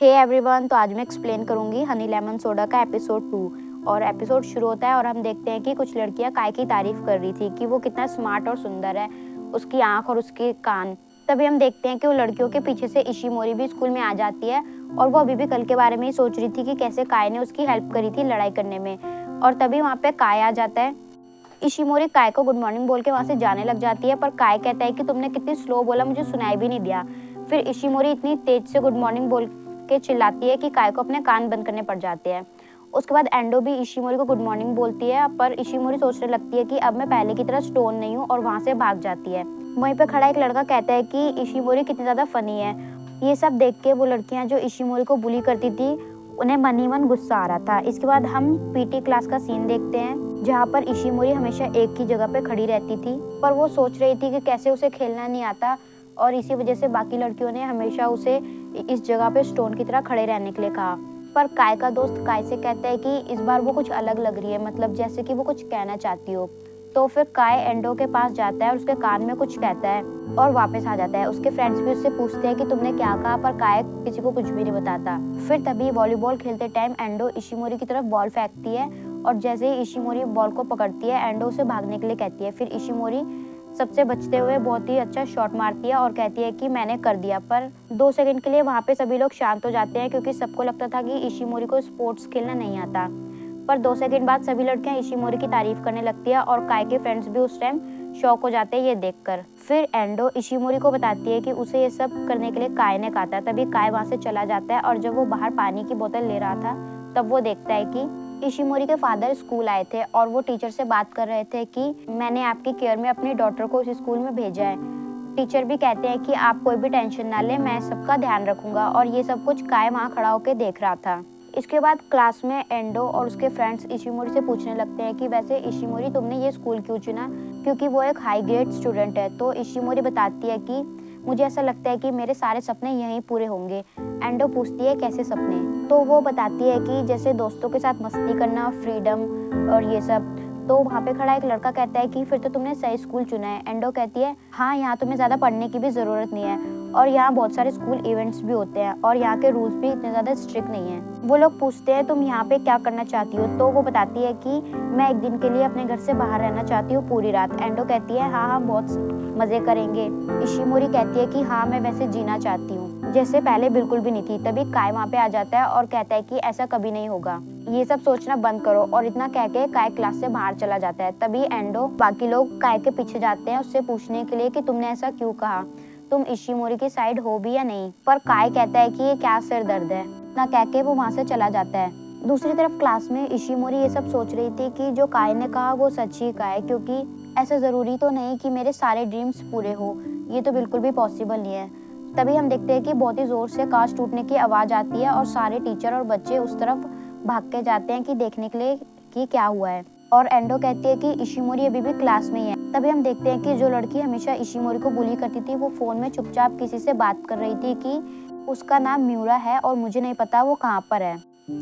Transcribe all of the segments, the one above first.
Hey everyone, तो आज मैं एक्सप्लेन करूंगी हनी लेमन सोडा का एपिसोड 2। और एपिसोड शुरू होता है और हम देखते हैं कि कुछ लड़कियां काय की तारीफ कर रही थी कि वो कितना स्मार्ट और सुंदर है, उसकी आंख और उसके कान। तभी हम देखते हैं कि वो लड़कियों के पीछे से इशिमोरी भी स्कूल में आ जाती है और वो अभी भी कल के बारे में ही सोच रही थी कि कैसे काय ने उसकी हेल्प करी थी लड़ाई करने में। और तभी वहाँ पे काय आ जाता है। इशिमोरी काय को गुड मॉर्निंग बोल के वहाँ से जाने लग जाती है, पर काय कहता है कि तुमने कितनी स्लो बोला, मुझे सुनाई भी नहीं दिया। फिर इशिमोरी इतनी तेज से गुड मॉर्निंग बोल के चिल्लाती है कि काय को अपने कान बंद करने पड़ जाते हैं। उसके बाद एंडो भी इशिमोरी को गुड मॉर्निंग बोलती है, पर इशिमोरी सोचने लगती है कि अब मैं पहले की तरह स्टोन नहीं हूँ और वहाँ से भाग जाती है। वहीं पे खड़ा एक लड़का कहता है कि इशिमोरी कितनी ज़्यादा फनी है। ये सब देख के वो लड़कियाँ जो इशिमोरी को बुली करती थी उन्हें मन ही मन गुस्सा आ रहा था। इसके बाद हम पीटी क्लास का सीन देखते हैं जहाँ पर इशिमोरी हमेशा एक ही जगह पे खड़ी रहती थी, पर वो सोच रही थी कि कैसे उसे खेलना नहीं आता और इसी वजह से बाकी लड़कियों ने हमेशा उसे इस जगह पे स्टोन की तरह खड़े रहने के लिए कहा। पर काय का दोस्त काय से कहता है कि इस बार वो कुछ अलग लग रही है, मतलब जैसे कि वो कुछ कहना चाहती हो। तो फिर काय एंडो के पास जाता है और उसके कान में कुछ कहता है और वापस आ जाता है। उसके फ्रेंड्स भी उससे पूछते हैं कि तुमने क्या कहा, पर काय किसी को कुछ भी नहीं बताता। फिर तभी वॉलीबॉल खेलते टाइम एंडो इशिमोरी की तरफ बॉल फेंकती है और जैसे ही इशिमोरी बॉल को पकड़ती है एंडो उसे भागने के लिए कहती है। फिर इशिमोरी सबसे बचते हुए बहुत ही अच्छा शॉट मारती है और कहती है कि मैंने कर दिया। पर 2 सेकंड के लिए वहाँ पे सभी लोग शांत हो जाते हैं क्योंकि सबको लगता था कि इशिमोरी को स्पोर्ट्स खेलना नहीं आता। पर 2 सेकंड बाद सभी लड़कियां इशिमोरी की तारीफ करने लगती है और काय के फ्रेंड्स भी उस टाइम शॉक हो जाते हैं ये देखकर। फिर एंडो इशिमोरी को बताती है कि उसे ये सब करने के लिए काय ने कहा था। तभी काय वहाँ से चला जाता है और जब वो बाहर पानी की बोतल ले रहा था तब वो देखता है कि इशिमोरी के फादर स्कूल आए थे और वो टीचर से बात कर रहे थे कि मैंने आपकी केयर में अपनी डॉटर को इस स्कूल में भेजा है। टीचर भी कहते हैं कि आप कोई भी टेंशन ना ले, मैं सबका ध्यान रखूंगा। और ये सब कुछ काय वहाँ खड़ा होकर देख रहा था। इसके बाद क्लास में एंडो और उसके फ्रेंड्स इशिमोरी से पूछने लगते हैं कि वैसे इशिमोरी तुमने ये स्कूल क्यों चुना, क्योंकि वो एक हाई ग्रेड स्टूडेंट है। तो इशिमोरी बताती है कि मुझे ऐसा लगता है कि मेरे सारे सपने यहीं पूरे होंगे। एंडो पूछती है कैसे सपने, तो वो बताती है कि जैसे दोस्तों के साथ मस्ती करना, फ्रीडम और ये सब। तो वहाँ पे खड़ा एक लड़का कहता है कि फिर तो तुमने सही स्कूल चुना है। एंडो कहती है हाँ, यहाँ तुम्हें ज़्यादा पढ़ने की भी ज़रूरत नहीं है और यहाँ बहुत सारे स्कूल इवेंट्स भी होते हैं और यहाँ के रूल्स भी इतने ज़्यादा स्ट्रिक्ट नहीं हैं। वो लोग पूछते हैं तुम यहाँ पे क्या करना चाहती हो, तो वो बताती है कि मैं एक दिन के लिए अपने घर से बाहर रहना चाहती हूँ पूरी रात। एंडो कहती है हाँ हाँ, बहुत मज़े करेंगे। इशिमोरी कहती है कि हाँ, मैं वैसे जीना चाहती हूँ जैसे पहले बिल्कुल भी नहीं थी। तभी काय वहाँ पे आ जाता है और कहता है कि ऐसा कभी नहीं होगा, ये सब सोचना बंद करो। और इतना कह के काय क्लास से बाहर चला जाता है। तभी एंडो बाकी लोग काय के पीछे जाते हैं उससे पूछने के लिए कि तुमने ऐसा क्यों कहा, तुम इशिमोरी की साइड हो भी या नहीं। पर काय कहता है कि ये क्या सिर दर्द है, इतना कह के वो वहाँ से चला जाता है। दूसरी तरफ क्लास में इशिमोरी ये सब सोच रही थी कि जो काय ने कहा वो सच ही कहा है, क्योंकि ऐसा ज़रूरी तो नहीं कि मेरे सारे ड्रीम्स पूरे हो, ये तो बिल्कुल भी पॉसिबल नहीं है। तभी हम देखते हैं कि बहुत ही ज़ोर से कांच टूटने की आवाज़ आती है और सारे टीचर और बच्चे उस तरफ भाग के जाते हैं कि देखने के लिए कि क्या हुआ है। और एंडो कहती है कि इशिमोरी अभी भी क्लास में ही है। तभी हम देखते हैं कि जो लड़की हमेशा इशिमोरी को बुली करती थी वो फ़ोन में चुपचाप किसी से बात कर रही थी कि उसका नाम म्यूरा है और मुझे नहीं पता वो कहाँ पर है।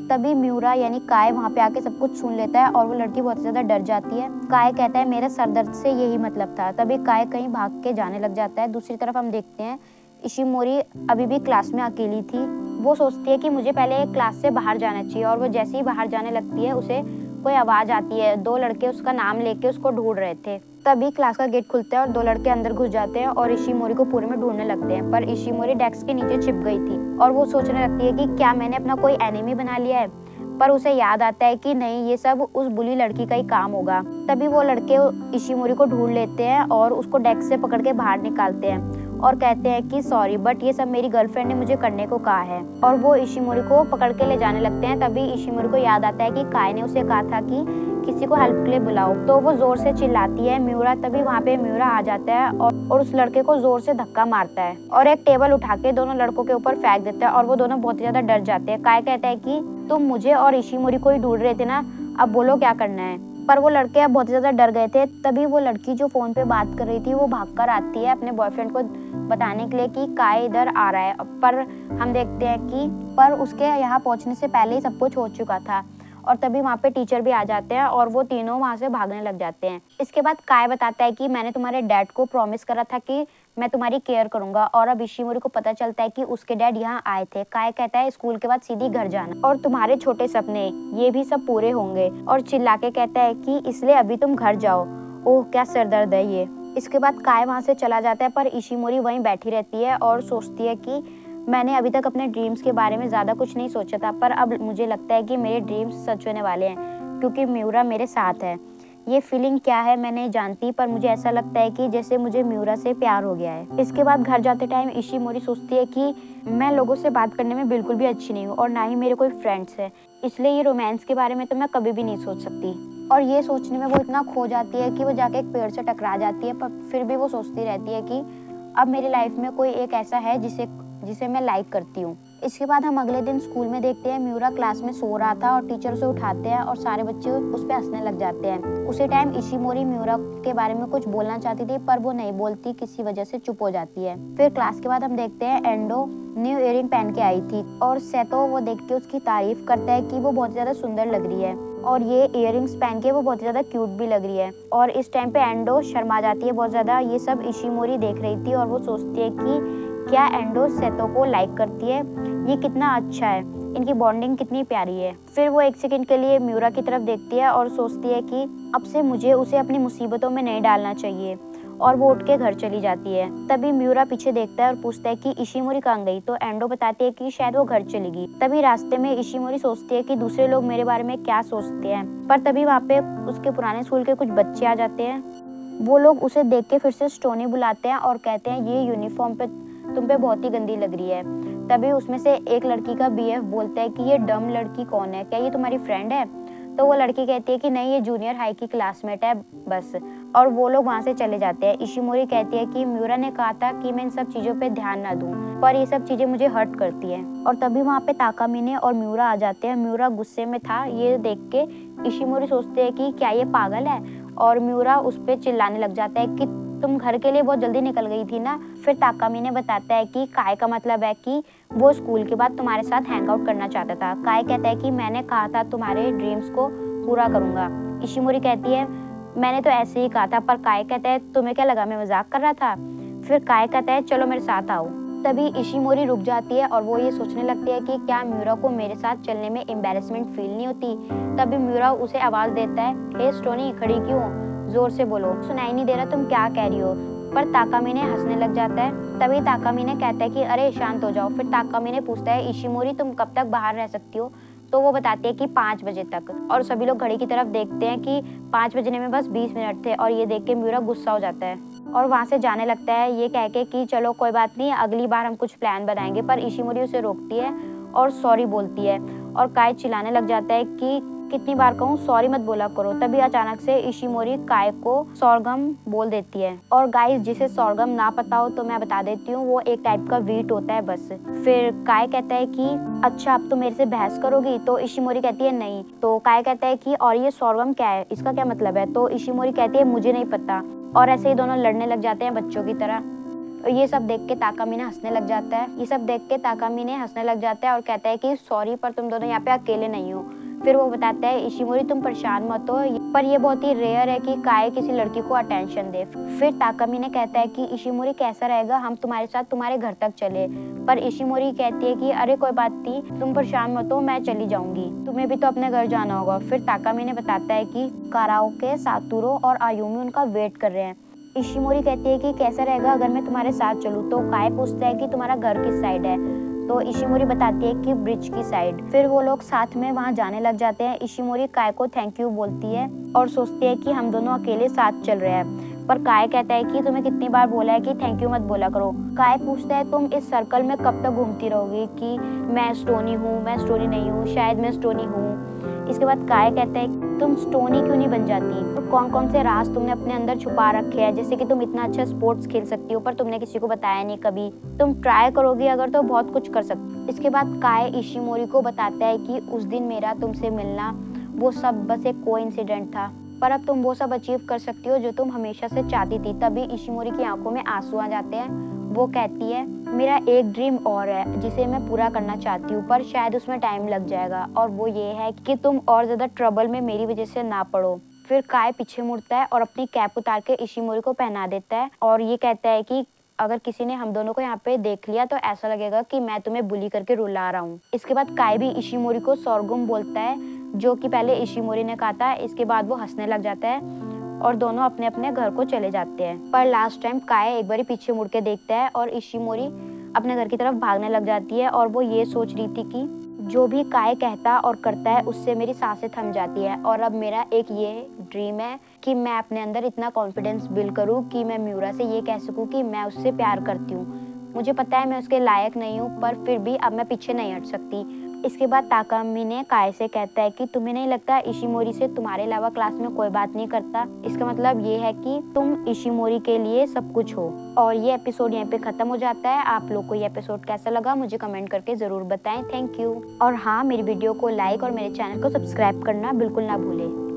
तभी म्यूरा यानी काय वहाँ पे आके सब कुछ सुन लेता है और वो लड़की बहुत ज़्यादा डर जाती है। काय कहता है मेरा सर दर्द से यही मतलब था। तभी काय कहीं भाग के जाने लग जाता है। दूसरी तरफ हम देखते हैं इशिमोरी अभी भी क्लास में अकेली थी। वो सोचती है कि मुझे पहले क्लास से बाहर जाना चाहिए और वो जैसे ही बाहर जाने लगती है उसे कोई आवाज़ आती है। 2 लड़के उसका नाम लेके उसको ढूंढ रहे थे। तभी क्लास का गेट खुलता है और 2 लड़के अंदर घुस जाते हैं और इशिमोरी को पूरे में ढूंढने लगते हैं। पर इशिमोरी डेस्क के नीचे छिप गई थी और वो सोचने लगती है कि क्या मैंने अपना कोई एनिमी बना लिया है। पर उसे याद आता है कि नहीं, ये सब उस बुली लड़की का ही काम होगा। तभी वो लड़के इशिमोरी को ढूंढ लेते हैं और उसको डेस्क से पकड़ के बाहर निकालते हैं और कहते हैं कि सॉरी, बट ये सब मेरी गर्लफ्रेंड ने मुझे करने को कहा है। और वो इशिमोरी को पकड़ के ले जाने लगते हैं। तभी इशिमोरी को याद आता है कि काय ने उसे कहा था कि किसी को हेल्प के लिए बुलाओ, तो वो जोर से चिल्लाती है म्यूरा। तभी वहाँ पे म्यूरा आ जाता है और उस लड़के को जोर से धक्का मारता है और एक टेबल उठा के दोनों लड़कों के ऊपर फेंक देता है और वो दोनों बहुत ही ज्यादा डर जाते हैं। काय कहता है कि तुम मुझे और इशिमोरी को ही ढूंढ रहे थे ना, अब बोलो क्या करना है। पर वो लड़के अब बहुत ज़्यादा डर गए थे। तभी वो लड़की जो फ़ोन पे बात कर रही थी वो भागकर आती है अपने बॉयफ्रेंड को बताने के लिए कि काय इधर आ रहा है। पर हम देखते हैं कि पर उसके यहाँ पहुँचने से पहले ही सब कुछ हो चुका था। और तभी वहाँ पे टीचर भी आ जाते हैं और वो तीनों वहाँ से भागने लग जाते हैं। इसके बाद काय बताता है कि मैंने तुम्हारे डैड को प्रॉमिस करा था कि मैं तुम्हारी केयर करूंगा। और अब इशिमोरी को पता चलता है कि उसके डैड यहाँ आए थे। काय कहता है स्कूल के बाद सीधी घर जाना और तुम्हारे छोटे सपने ये भी सब पूरे होंगे, और चिल्ला के कहता है कि इसलिए अभी तुम घर जाओ। ओह क्या सरदर्द है ये। इसके बाद काय वहाँ से चला जाता है, पर इशिमोरी वहीं बैठी रहती है और सोचती है कि मैंने अभी तक अपने ड्रीम्स के बारे में ज़्यादा कुछ नहीं सोचा था, पर अब मुझे लगता है कि मेरे ड्रीम्स सच होने वाले हैं क्योंकि म्यूरा मेरे साथ है। ये फीलिंग क्या है मैं नहीं जानती, पर मुझे ऐसा लगता है कि जैसे मुझे म्यूरा से प्यार हो गया है। इसके बाद घर जाते टाइम इशिमोरी सोचती है कि मैं लोगों से बात करने में बिल्कुल भी अच्छी नहीं हूँ और ना ही मेरे कोई फ्रेंड्स है, इसलिए ये रोमांस के बारे में तो मैं कभी भी नहीं सोच सकती। और ये सोचने में वो इतना खो जाती है कि वो जाके एक पेड़ से टकरा जाती है, पर फिर भी वो सोचती रहती है कि अब मेरी लाइफ में कोई एक ऐसा है जिसे मैं लाइक करती हूँ। इसके बाद हम अगले दिन स्कूल में देखते हैं म्यूरा क्लास में सो रहा था और टीचर उसे उठाते हैं और सारे बच्चे उस पर हंसने लग जाते हैं। उसी टाइम इशिमोरी म्यूरा के बारे में कुछ बोलना चाहती थी, पर वो नहीं बोलती, किसी वजह से चुप हो जाती है। फिर क्लास के बाद हम देखते हैं एंडो न्यू इयरिंग पहन के आई थी और सेतो वो देख के उसकी तारीफ करता है कि वो बहुत ज्यादा सुंदर लग रही है और ये इयरिंग्स पहन के वो बहुत ज्यादा क्यूट भी लग रही है। और इस टाइम पे एंडो शर्मा जाती है बहुत ज्यादा। ये सब इशिमोरी देख रही थी और वो सोचती है कि क्या एंडो सेतो को लाइक करती है, ये कितना अच्छा है, इनकी बॉन्डिंग कितनी प्यारी है। फिर वो एक सेकंड के लिए म्यूरा की तरफ देखती है और सोचती है कि अब से मुझे उसे अपनी मुसीबतों में नहीं डालना चाहिए, और वो उठ के घर चली जाती है। तभी म्यूरा पीछे देखता है और पूछता है कि इशिमोरी कहाँ गई, तो एंडो बताती है कि शायद वो घर चली गई। तभी रास्ते में इशिमोरी सोचती है कि दूसरे लोग मेरे बारे में क्या सोचते हैं, पर तभी वहाँ पे उसके पुराने स्कूल के कुछ बच्चे आ जाते हैं। वो लोग उसे देख के फिर से स्टोनी बुलाते हैं और कहते हैं ये यूनिफॉर्म पे तुम पे बहुत ही गंदी लग रही है। तभी उसमें से एक लड़की का बीएफ बोलता है कि ये डम लड़की कौन है, क्या ये तुम्हारी फ्रेंड है? तो वो लड़की कहती है कि नहीं, ये जूनियर हाई की क्लासमेट है बस। और वो लोग वहाँ से चले जाते हैं। इशिमोरी कहती है कि म्यूरा ने कहा था कि मैं इन सब चीज़ों पे ध्यान ना दूं, पर ये सब चीज़ें मुझे हर्ट करती हैं। और तभी वहाँ पे ताकामिने और म्यूरा आ जाते हैं। म्यूरा गुस्से में था, ये देख के इशिमोरी सोचते हैं कि क्या ये पागल है, और म्यूरा उस पर चिल्लाने लग जाता है कि तुम घर के लिए बहुत जल्दी निकल गई थी ना। फिर ताकामिने बताता है कि काय का मतलब है कि वो स्कूल के बाद तुम्हारे साथ हैंग आउट करना चाहता था। काय कहता है कि मैंने कहा था तुम्हारे ड्रीम्स को पूरा करूंगा। इशिमोरी कहती है मैंने तो ऐसे ही कहा था, पर काय कहता है तुम्हें क्या लगा मैं मजाक कर रहा था? फिर काय कहता है चलो मेरे साथ आओ। तभी इशिमोरी रुक जाती है और वो ये सोचने लगती है कि क्या म्यूरा को मेरे साथ चलने में एम्बैरेसमेंट फील नहीं होती। तभी म्यूरा उसे आवाज देता है, हे स्टोनी खड़ी क्यों, जोर से बोलो, सुनाई नहीं दे रहा तुम क्या कह रही हो? पर ताकामिने हंसने लग जाता है। तभी ताकामिने कहता है कि अरे शांत हो जाओ। फिर ताकामिने पूछता है इशिमोरी तुम कब तक बाहर रह सकती हो? तो वो बताती है कि 5 बजे तक। और सभी लोग घड़ी की तरफ देखते हैं कि 5 बजने में बस 20 मिनट थे, और ये देख के म्यूरा गुस्सा हो जाता है और वहाँ से जाने लगता है ये कह के कि चलो कोई बात नहीं, अगली बार हम कुछ प्लान बनाएंगे। पर इशिमोरी उसे रोकती है और सॉरी बोलती है, और काय चिल्लाने लग जाता है कि कितनी बार कहूँ सॉरी मत बोला करो। तभी अचानक से इशिमोरी काय को सोरगम बोल देती है। और गाइस जिसे सोरगम ना पता हो तो मैं बता देती हूँ, वो एक टाइप का वीट होता है बस। फिर काय कहता है कि अच्छा अब तो मेरे से बहस करोगी? तो इशिमोरी कहती है नहीं। तो काय कहता है कि और ये सोरगम क्या है, इसका क्या मतलब है? तो इशिमोरी कहती है मुझे नहीं पता। और ऐसे ही दोनों लड़ने लग जाते हैं बच्चों की तरह। और ये सब देख के ताकामिने हंसने लग जाता है और कहता है कि सॉरी, पर तुम दोनों यहाँ पे अकेले नहीं हो। फिर वो बताता है इशिमोरी तुम परेशान मत हो, पर ये बहुत ही रेयर है कि काय किसी लड़की को अटेंशन दे। फिर ताकामिने कहता है कि इशिमोरी कैसा रहेगा हम तुम्हारे साथ तुम्हारे घर तक चले? पर इशिमोरी कहती है कि अरे कोई बात नहीं, तुम परेशान मत हो, मैं चली जाऊंगी, तुम्हें भी तो अपने घर जाना होगा। फिर ताकामिने बताता है कि काराओके, सातुरो और आयुमी उनका वेट कर रहे हैं। इशिमोरी कहती है कि कैसा रहेगा अगर मैं तुम्हारे साथ चलूं? तो काय पूछता है कि तुम्हारा घर किस साइड है? तो इशिमोरी बताती है कि ब्रिज की साइड। फिर वो लोग साथ में वहाँ जाने लग जाते हैं। इशिमोरी काय को थैंक यू बोलती है और सोचती है कि हम दोनों अकेले साथ चल रहे हैं। पर काय कहता है कि तुम्हें कितनी बार बोला है कि थैंक यू मत बोला करो। काय पूछता है तुम इस सर्कल में कब तक घूमती रहोगी कि मैं स्टोनी हूँ, मैं स्टोनी नहीं हूँ, शायद मैं स्टोनी हूँ। इसके बाद काय कहता है तुम स्टोनी क्यों नहीं बन जाती? और कौन कौन से राज तुमने अपने अंदर छुपा रखे हैं, जैसे कि तुम इतना अच्छा स्पोर्ट्स खेल सकती हो पर तुमने किसी को बताया नहीं कभी। तुम ट्राई करोगी अगर तो बहुत कुछ कर सकती। इसके बाद काय इशिमोरी को बताता है कि उस दिन मेरा तुमसे मिलना वो सब बस एक कोइंसिडेंट था, पर अब तुम वो सब अचीव कर सकती हो जो तुम हमेशा से चाहती थी। तभी इशिमोरी की आंखों में आंसू आ जाते हैं। वो कहती है मेरा एक ड्रीम और है जिसे मैं पूरा करना चाहती हूँ, पर शायद उसमें टाइम लग जाएगा, और वो ये है कि तुम और ज्यादा ट्रबल में मेरी वजह से ना पड़ो। फिर काय पीछे मुड़ता है और अपनी कैप उतार के इशिमोरी को पहना देता है और ये कहता है कि अगर किसी ने हम दोनों को यहाँ पे देख लिया तो ऐसा लगेगा कि मैं तुम्हें बुली करके रुला रहा हूँ। इसके बाद काई भी इशिमोरी को सोरगुम बोलता है, जो कि पहले इशिमोरी ने कहा था। इसके बाद वो हंसने लग जाता है और दोनों अपने अपने घर को चले जाते हैं। पर लास्ट टाइम काई एक बार पीछे मुड़ के देखता है और इशिमोरी अपने घर की तरफ भागने लग जाती है। और वो ये सोच रही थी कि जो भी काई कहता और करता है उससे मेरी सांसें थम जाती है। और अब मेरा एक ये ड्रीम है कि मैं अपने अंदर इतना कॉन्फिडेंस बिल्ड करूँ कि मैं म्यूरा से ये कह सकूँ कि मैं उससे प्यार करती हूँ। मुझे पता है मैं उसके लायक नहीं हूँ, पर फिर भी अब मैं पीछे नहीं हट सकती। इसके बाद ताकामी ने काई से कहता है कि तुम्हें नहीं लगता इशिमोरी से तुम्हारे अलावा क्लास में कोई बात नहीं करता? इसका मतलब ये है कि तुम इशिमोरी के लिए सब कुछ हो। और ये एपिसोड यहीं पे खत्म हो जाता है। आप लोग को ये एपिसोड कैसा लगा मुझे कमेंट करके जरूर बताएं। Thank you. और हाँ, मेरी वीडियो को लाइक और मेरे चैनल को सब्सक्राइब करना बिल्कुल ना भूलें।